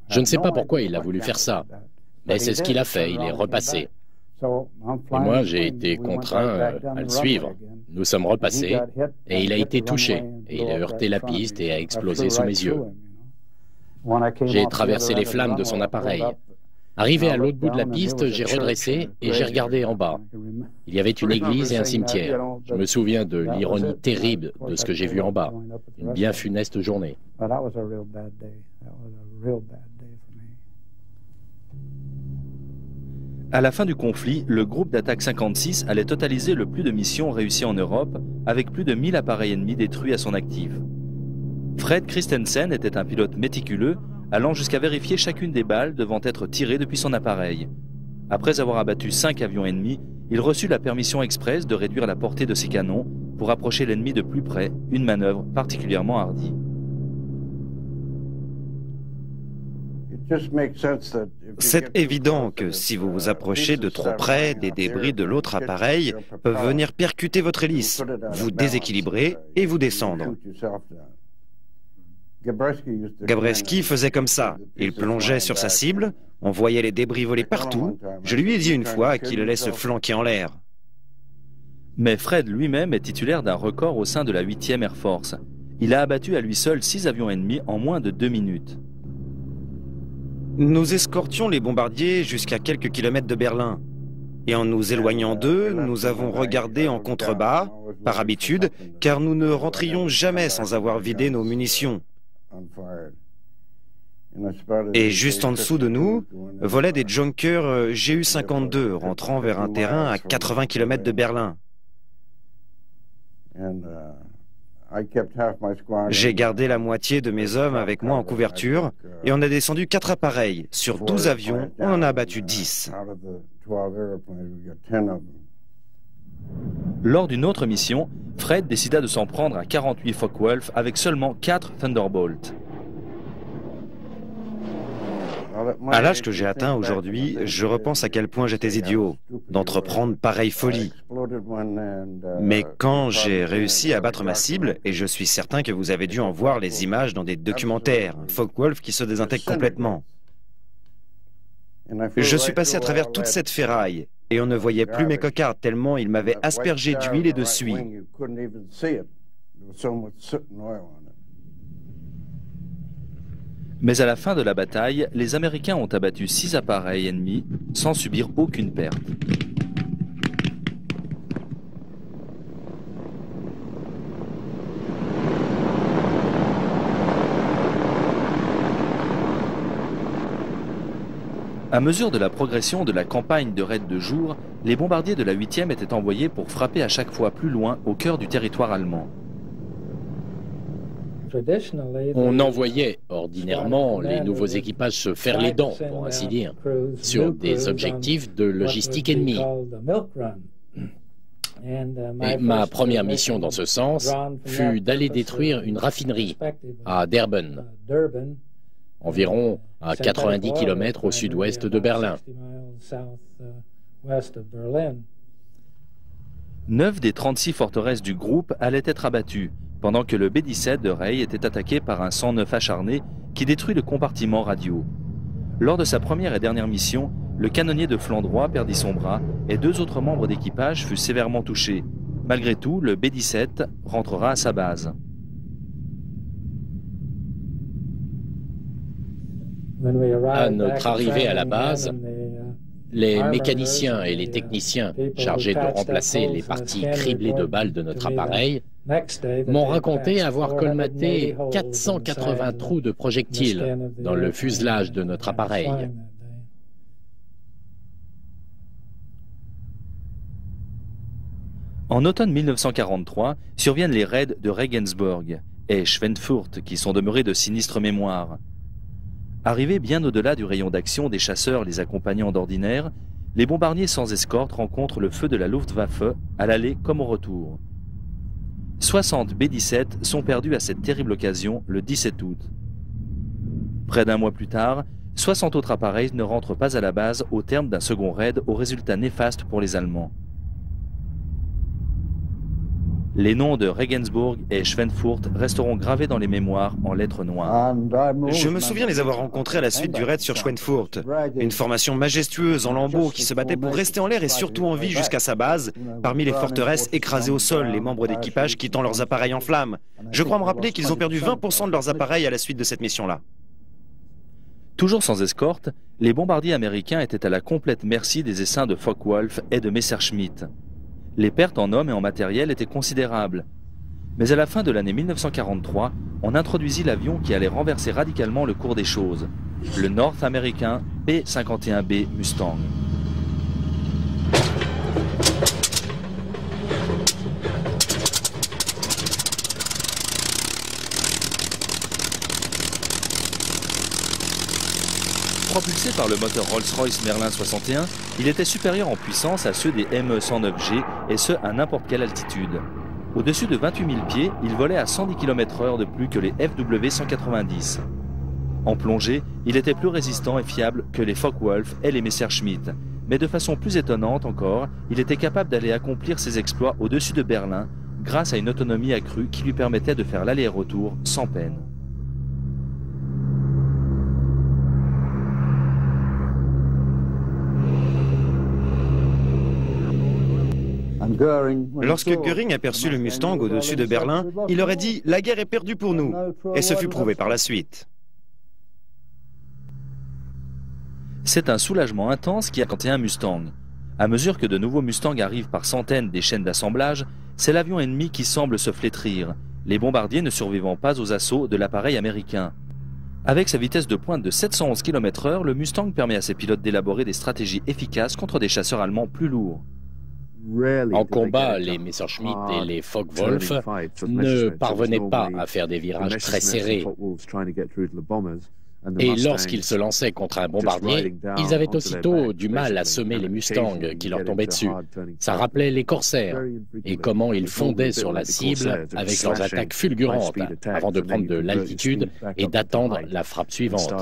Je ne sais pas pourquoi il a voulu faire ça, mais c'est ce qu'il a fait, il est repassé. Et moi, j'ai été contraint à le suivre. Nous sommes repassés, et il a été touché, et il a heurté la piste et a explosé sous mes yeux. J'ai traversé les flammes de son appareil. Arrivé à l'autre bout de la piste, j'ai redressé et j'ai regardé en bas. Il y avait une église et un cimetière. Je me souviens de l'ironie terrible de ce que j'ai vu en bas. Une bien funeste journée. À la fin du conflit, le groupe d'attaque 56 allait totaliser le plus de missions réussies en Europe, avec plus de 1000 appareils ennemis détruits à son actif. Fred Christensen était un pilote méticuleux, allant jusqu'à vérifier chacune des balles devant être tirées depuis son appareil. Après avoir abattu 5 avions ennemis, il reçut la permission express de réduire la portée de ses canons pour approcher l'ennemi de plus près, une manœuvre particulièrement hardie. C'est évident que si vous vous approchez de trop près, des débris de l'autre appareil peuvent venir percuter votre hélice, vous déséquilibrer et vous descendre. Gabreski faisait comme ça. Il plongeait sur sa cible, on voyait les débris voler partout. Je lui ai dit une fois qu'il allait se flanquer en l'air. Mais Fred lui-même est titulaire d'un record au sein de la 8e Air Force. Il a abattu à lui seul 6 avions ennemis en moins de 2 minutes. Nous escortions les bombardiers jusqu'à quelques kilomètres de Berlin. Et en nous éloignant d'eux, nous avons regardé en contrebas, par habitude, car nous ne rentrions jamais sans avoir vidé nos munitions. Et juste en dessous de nous, volaient des Junkers GU-52 rentrant vers un terrain à 80 km de Berlin. J'ai gardé la moitié de mes hommes avec moi en couverture et on a descendu 4 appareils. Sur 12 avions, on en a abattu 10. Lors d'une autre mission, Fred décida de s'en prendre à 48 Focke-Wulf avec seulement 4 Thunderbolt. À l'âge que j'ai atteint aujourd'hui, je repense à quel point j'étais idiot d'entreprendre pareille folie. Mais quand j'ai réussi à battre ma cible, et je suis certain que vous avez dû en voir les images dans des documentaires, un Focke-Wulf qui se désintègre complètement. Je suis passé à travers toute cette ferraille, et on ne voyait plus mes cocardes tellement il m'avait aspergé d'huile et de suie. Mais à la fin de la bataille, les Américains ont abattu 6 appareils ennemis sans subir aucune perte. À mesure de la progression de la campagne de raid de jour, les bombardiers de la 8e étaient envoyés pour frapper à chaque fois plus loin au cœur du territoire allemand. On envoyait ordinairement les nouveaux équipages se faire les dents, pour ainsi dire, sur des objectifs de logistique ennemie. Et ma première mission dans ce sens fut d'aller détruire une raffinerie à Durban, environ à 90 km au sud-ouest de Berlin. 9 des 36 forteresses du groupe allaient être abattues, pendant que le B-17 de Rey était attaqué par un 109 acharné qui détruit le compartiment radio. Lors de sa première et dernière mission, le canonnier de flanc droit perdit son bras et 2 autres membres d'équipage furent sévèrement touchés. Malgré tout, le B-17 rentrera à sa base. À notre arrivée à la base, les mécaniciens et les techniciens chargés de remplacer les parties criblées de balles de notre appareil m'ont raconté avoir colmaté 480 trous de projectiles dans le fuselage de notre appareil. En automne 1943, surviennent les raids de Regensburg et Schweinfurt qui sont demeurés de sinistre mémoire. Arrivés bien au-delà du rayon d'action des chasseurs les accompagnant d'ordinaire, les bombardiers sans escorte rencontrent le feu de la Luftwaffe à l'aller comme au retour. 60 B-17 sont perdus à cette terrible occasion le 17 août. Près d'un mois plus tard, 60 autres appareils ne rentrent pas à la base au terme d'un second raid aux résultats néfastes pour les Allemands. Les noms de Regensburg et Schweinfurt resteront gravés dans les mémoires en lettres noires. Je me souviens les avoir rencontrés à la suite du raid sur Schweinfurt. Une formation majestueuse en lambeaux qui se battait pour rester en l'air et surtout en vie jusqu'à sa base, parmi les forteresses écrasées au sol, les membres d'équipage quittant leurs appareils en flammes. Je crois me rappeler qu'ils ont perdu 20% de leurs appareils à la suite de cette mission-là. Toujours sans escorte, les bombardiers américains étaient à la complète merci des essaims de Focke-Wulf et de Messerschmitt. Les pertes en hommes et en matériel étaient considérables. Mais à la fin de l'année 1943, on introduisit l'avion qui allait renverser radicalement le cours des choses, le nord-américain P-51B Mustang. Propulsé par le moteur Rolls-Royce Merlin 61, il était supérieur en puissance à ceux des ME-109G et ce à n'importe quelle altitude. Au-dessus de 28 000 pieds, il volait à 110 km/h de plus que les FW-190. En plongée, il était plus résistant et fiable que les Focke-Wulf et les Messerschmitt. Mais de façon plus étonnante encore, il était capable d'aller accomplir ses exploits au-dessus de Berlin grâce à une autonomie accrue qui lui permettait de faire l'aller-retour sans peine. Lorsque Göring aperçut le Mustang au-dessus de Berlin, il aurait dit « La guerre est perdue pour nous » et ce fut prouvé par la suite. C'est un soulagement intense qui a quanté un Mustang. À mesure que de nouveaux Mustangs arrivent par centaines des chaînes d'assemblage, c'est l'avion ennemi qui semble se flétrir, les bombardiers ne survivant pas aux assauts de l'appareil américain. Avec sa vitesse de pointe de 711 km/h, le Mustang permet à ses pilotes d'élaborer des stratégies efficaces contre des chasseurs allemands plus lourds. En combat, les Messerschmitt et les Focke-Wulf ne parvenaient pas à faire des virages très serrés. Et lorsqu'ils se lançaient contre un bombardier, ils avaient aussitôt du mal à semer les Mustangs qui leur tombaient dessus. Ça rappelait les corsaires et comment ils fondaient sur la cible avec leurs attaques fulgurantes avant de prendre de l'altitude et d'attendre la frappe suivante.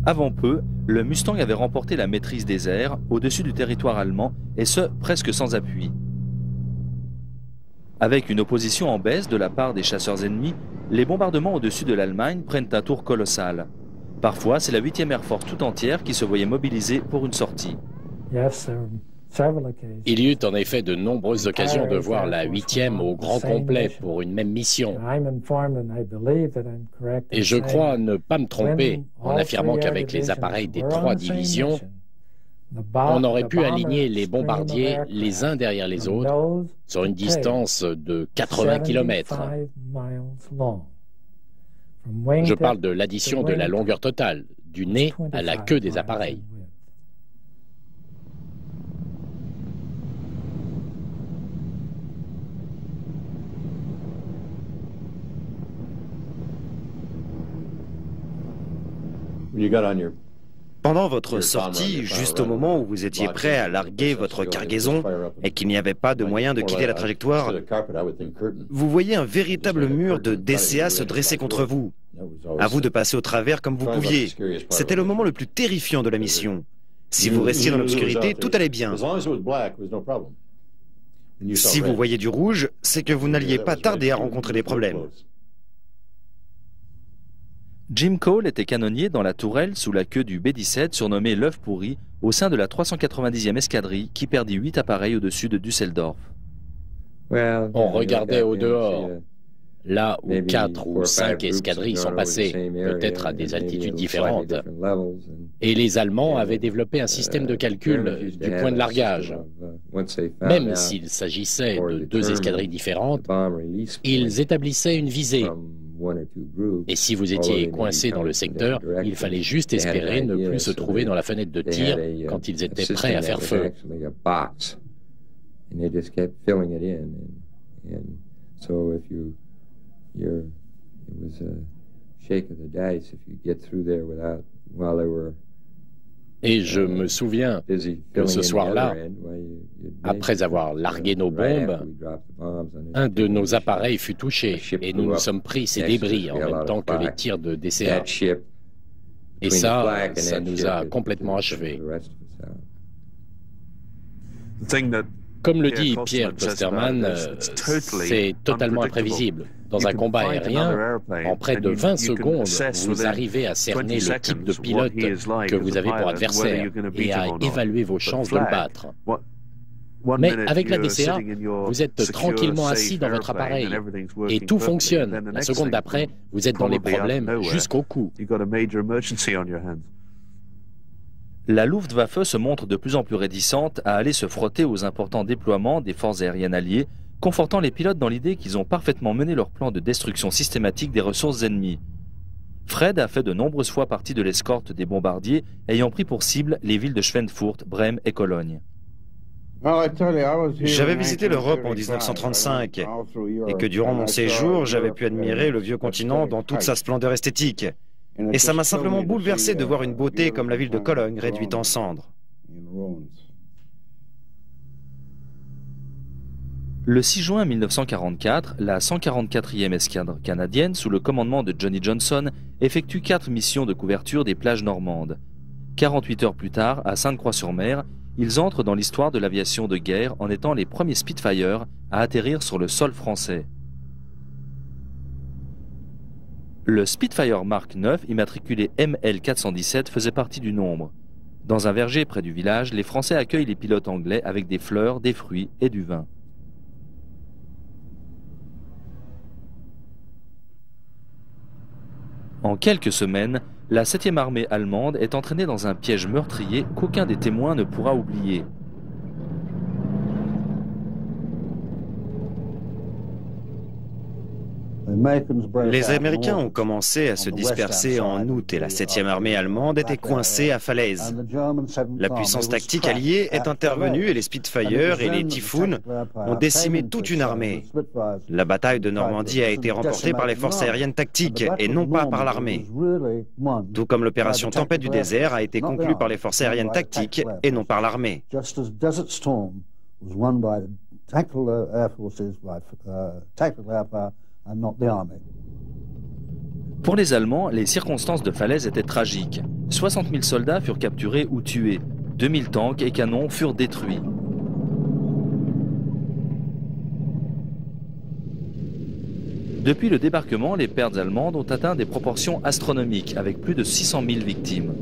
Avant peu, le Mustang avait remporté la maîtrise des airs au-dessus du territoire allemand, et ce, presque sans appui. Avec une opposition en baisse de la part des chasseurs ennemis, les bombardements au-dessus de l'Allemagne prennent un tour colossal. Parfois, c'est la 8e Air Force tout entière qui se voyait mobilisée pour une sortie. Il y eut en effet de nombreuses occasions de voir la 8e au grand complet pour une même mission. Et je crois ne pas me tromper en affirmant qu'avec les appareils des 3 divisions, on aurait pu aligner les bombardiers les uns derrière les autres sur une distance de 80 km. Je parle de l'addition de la longueur totale, du nez à la queue des appareils. Pendant votre sortie, juste au moment où vous étiez prêt à larguer votre cargaison et qu'il n'y avait pas de moyen de quitter la trajectoire, vous voyez un véritable mur de DCA se dresser contre vous. À vous de passer au travers comme vous pouviez. C'était le moment le plus terrifiant de la mission. Si vous restiez dans l'obscurité, tout allait bien. Si vous voyez du rouge, c'est que vous n'alliez pas tarder à rencontrer des problèmes. Jim Cole était canonnier dans la tourelle sous la queue du B-17 surnommé l'œuf pourri au sein de la 390e escadrille qui perdit 8 appareils au-dessus de Düsseldorf. On regardait au dehors, là où 4 ou 5 escadrilles sont passées, peut-être à des altitudes différentes. Et les Allemands avaient développé un système de calcul du point de largage. Même s'il s'agissait de 2 escadrilles différentes, ils établissaient une visée. Et si vous étiez coincé dans le secteur, il fallait juste espérer ne plus se trouver dans la fenêtre de tir quand ils étaient prêts à faire feu. Et je me souviens que ce soir-là, après avoir largué nos bombes, un de nos appareils fut touché et nous nous sommes pris ces débris en même temps que les tirs de DCA. Et ça nous a complètement achevés. Comme le dit Pierre Kosterman, c'est totalement imprévisible. Dans un combat aérien, en près de 20 secondes, vous arrivez à cerner le type de pilote que vous avez pour adversaire et à évaluer vos chances de le battre. Mais avec la DCA, vous êtes tranquillement assis dans votre appareil et tout fonctionne. La seconde d'après, vous êtes dans les problèmes jusqu'au cou. La Luftwaffe se montre de plus en plus réticente à aller se frotter aux importants déploiements des forces aériennes alliées, confortant les pilotes dans l'idée qu'ils ont parfaitement mené leur plan de destruction systématique des ressources ennemies. Fred a fait de nombreuses fois partie de l'escorte des bombardiers ayant pris pour cible les villes de Schweinfurt, Brême et Cologne. J'avais visité l'Europe en 1935 et que durant mon séjour, j'avais pu admirer le vieux continent dans toute sa splendeur esthétique. Et ça m'a simplement bouleversé de voir une beauté comme la ville de Cologne réduite en cendres. Le 6 juin 1944, la 144e escadre canadienne, sous le commandement de Johnny Johnson, effectue 4 missions de couverture des plages normandes. 48 heures plus tard, à Sainte-Croix-sur-Mer, ils entrent dans l'histoire de l'aviation de guerre en étant les premiers Spitfire à atterrir sur le sol français. Le Spitfire Mark IX, immatriculé ML417, faisait partie du nombre. Dans un verger près du village, les Français accueillent les pilotes anglais avec des fleurs, des fruits et du vin. En quelques semaines, la 7e armée allemande est entraînée dans un piège meurtrier qu'aucun des témoins ne pourra oublier. Les Américains ont commencé à se disperser en août et la 7e armée allemande était coincée à Falaise. La puissance tactique alliée est intervenue et les Spitfire et les Typhoon ont décimé toute une armée. La bataille de Normandie a été remportée par les forces aériennes tactiques et non pas par l'armée. Tout comme l'opération Tempête du désert a été conclue par les forces aériennes tactiques et non par l'armée. Pour les Allemands, les circonstances de Falaise étaient tragiques. 60 000 soldats furent capturés ou tués. 2000 tanks et canons furent détruits. Depuis le débarquement, les pertes allemandes ont atteint des proportions astronomiques, avec plus de 600 000 victimes.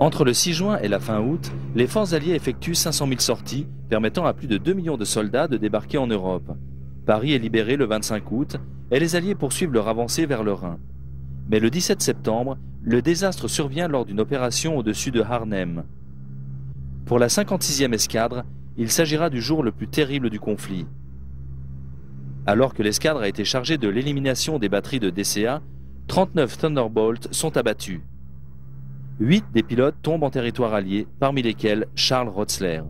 Entre le 6 juin et la fin août, les forces alliées effectuent 500 000 sorties, permettant à plus de 2 millions de soldats de débarquer en Europe. Paris est libéré le 25 août et les alliés poursuivent leur avancée vers le Rhin. Mais le 17 septembre, le désastre survient lors d'une opération au-dessus de Arnhem. Pour la 56e escadre, il s'agira du jour le plus terrible du conflit. Alors que l'escadre a été chargée de l'élimination des batteries de DCA, 39 Thunderbolts sont abattus. 8 des pilotes tombent en territoire allié, parmi lesquels Charles Rotzler.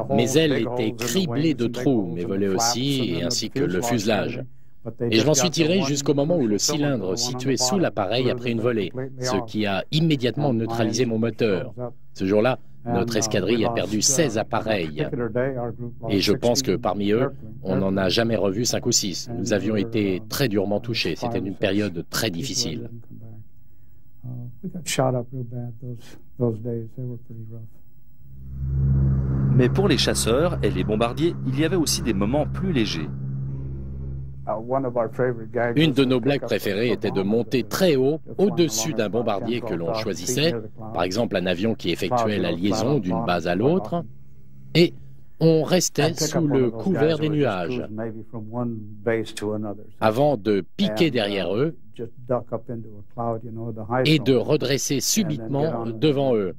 Mes ailes étaient criblées de trous, mes volets aussi, et ainsi que le fuselage. Et je m'en suis tiré jusqu'au moment où le cylindre situé sous l'appareil a pris une volée, ce qui a immédiatement neutralisé mon moteur. Ce jour-là, notre escadrille a perdu 16 appareils. Et je pense que parmi eux, on n'en a jamais revu 5 ou 6. Nous avions été très durement touchés. C'était une période très difficile. Mais pour les chasseurs et les bombardiers, il y avait aussi des moments plus légers. Une de nos blagues préférées était de monter très haut, au-dessus d'un bombardier que l'on choisissait, par exemple un avion qui effectuait la liaison d'une base à l'autre, et on restait sous le couvert des nuages, avant de piquer derrière eux et de redresser subitement devant eux.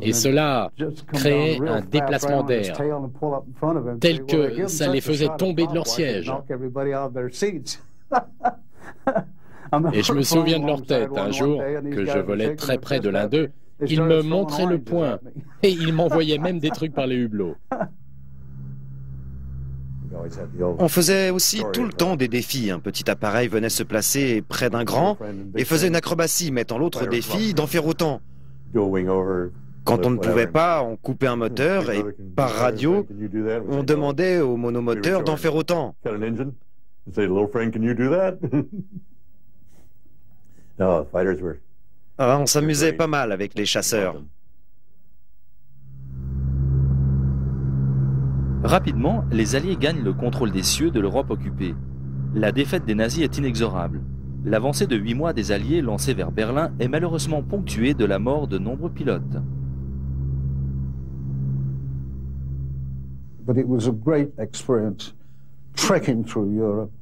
Et cela créait un déplacement d'air, tel que ça les faisait tomber de leur siège. Et je me souviens de leur tête, un jour, que je volais très près de l'un d'eux, ils me montraient le poing, et ils m'envoyaient même des trucs par les hublots. On faisait aussi tout le temps des défis. Un petit appareil venait se placer près d'un grand et faisait une acrobatie, mettant l'autre défi d'en faire autant. Quand on ne pouvait pas, on coupait un moteur et par radio, on demandait au monomoteur d'en faire autant. On s'amusait pas mal avec les chasseurs. Rapidement, les Alliés gagnent le contrôle des cieux de l'Europe occupée. La défaite des nazis est inexorable. L'avancée de 8 mois des Alliés lancée vers Berlin est malheureusement ponctuée de la mort de nombreux pilotes. But it was a great experience, trekking through Europe,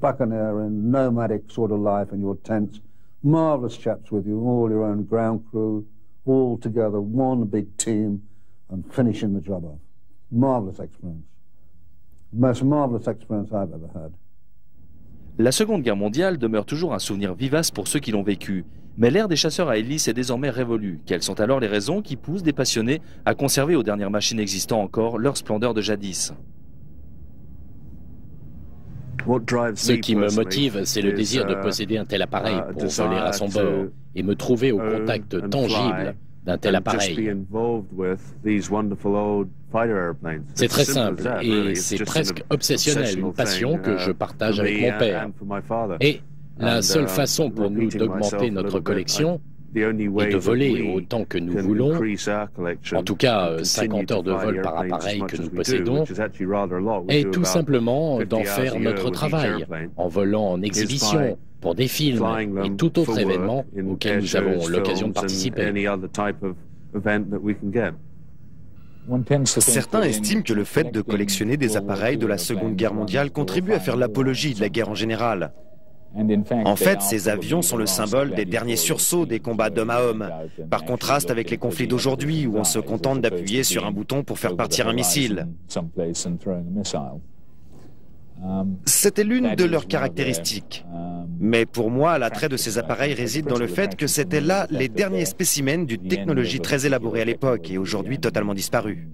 buccaneering, nomadic sort of life in your tents, marvellous chaps with you, all your own ground crew, all together, one big team, and finishing the job off. Marvellous experience. Most marvellous experience I've ever had. La Seconde Guerre mondiale demeure toujours un souvenir vivace pour ceux qui l'ont vécu. Mais l'ère des chasseurs à hélice est désormais révolue. Quelles sont alors les raisons qui poussent des passionnés à conserver aux dernières machines existant encore leur splendeur de jadis? Ce qui me motive, c'est le désir de posséder un tel appareil pour voler à son bord et me trouver au contact tangible d'un tel appareil. C'est très simple et c'est presque obsessionnel, une passion que je partage avec mon père. Et la seule façon pour nous d'augmenter notre collection est de voler autant que nous voulons, en tout cas 50 heures de vol par appareil que nous possédons, et tout simplement d'en faire notre travail, en volant en exhibition, pour des films et tout autre événement auquel nous avons l'occasion de participer. Certains estiment que le fait de collectionner des appareils de la Seconde Guerre mondiale contribue à faire l'apologie de la guerre en général. En fait, ces avions sont le symbole des derniers sursauts des combats d'homme à homme, par contraste avec les conflits d'aujourd'hui où on se contente d'appuyer sur un bouton pour faire partir un missile. C'était l'une de leurs caractéristiques. Mais pour moi, l'attrait de ces appareils réside dans le fait que c'étaient là les derniers spécimens d'une technologie très élaborée à l'époque et aujourd'hui totalement disparue.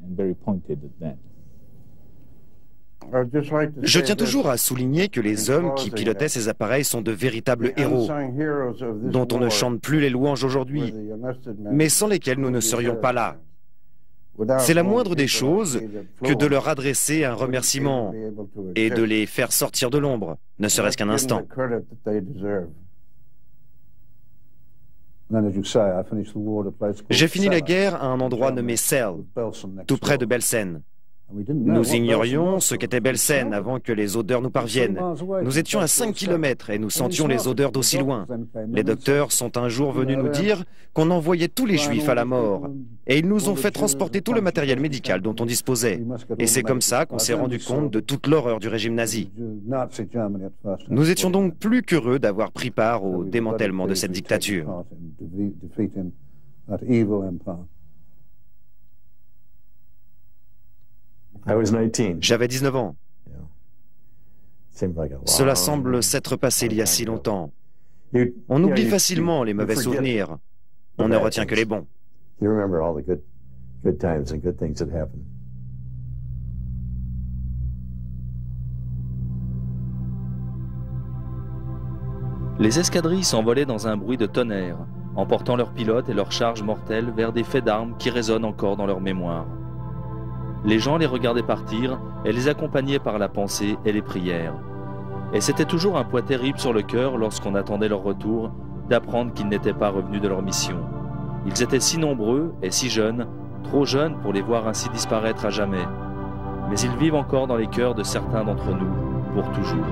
Je tiens toujours à souligner que les hommes qui pilotaient ces appareils sont de véritables héros, dont on ne chante plus les louanges aujourd'hui, mais sans lesquels nous ne serions pas là. C'est la moindre des choses que de leur adresser un remerciement et de les faire sortir de l'ombre, ne serait-ce qu'un instant. J'ai fini la guerre à un endroit nommé Celle, tout près de Belsen. Nous ignorions ce qu'était Belsen avant que les odeurs nous parviennent. Nous étions à 5 km et nous sentions les odeurs d'aussi loin. Les docteurs sont un jour venus nous dire qu'on envoyait tous les Juifs à la mort. Et ils nous ont fait transporter tout le matériel médical dont on disposait. Et c'est comme ça qu'on s'est rendu compte de toute l'horreur du régime nazi. Nous étions donc plus qu'heureux d'avoir pris part au démantèlement de cette dictature. J'avais 19 ans. Cela semble s'être passé il y a si longtemps. On oublie facilement les mauvais souvenirs. On ne retient que les bons. Les escadrilles s'envolaient dans un bruit de tonnerre, emportant leurs pilotes et leurs charges mortelles vers des faits d'armes qui résonnent encore dans leur mémoire. Les gens les regardaient partir et les accompagnaient par la pensée et les prières. Et c'était toujours un poids terrible sur le cœur lorsqu'on attendait leur retour, d'apprendre qu'ils n'étaient pas revenus de leur mission. Ils étaient si nombreux et si jeunes, trop jeunes pour les voir ainsi disparaître à jamais. Mais ils vivent encore dans les cœurs de certains d'entre nous, pour toujours.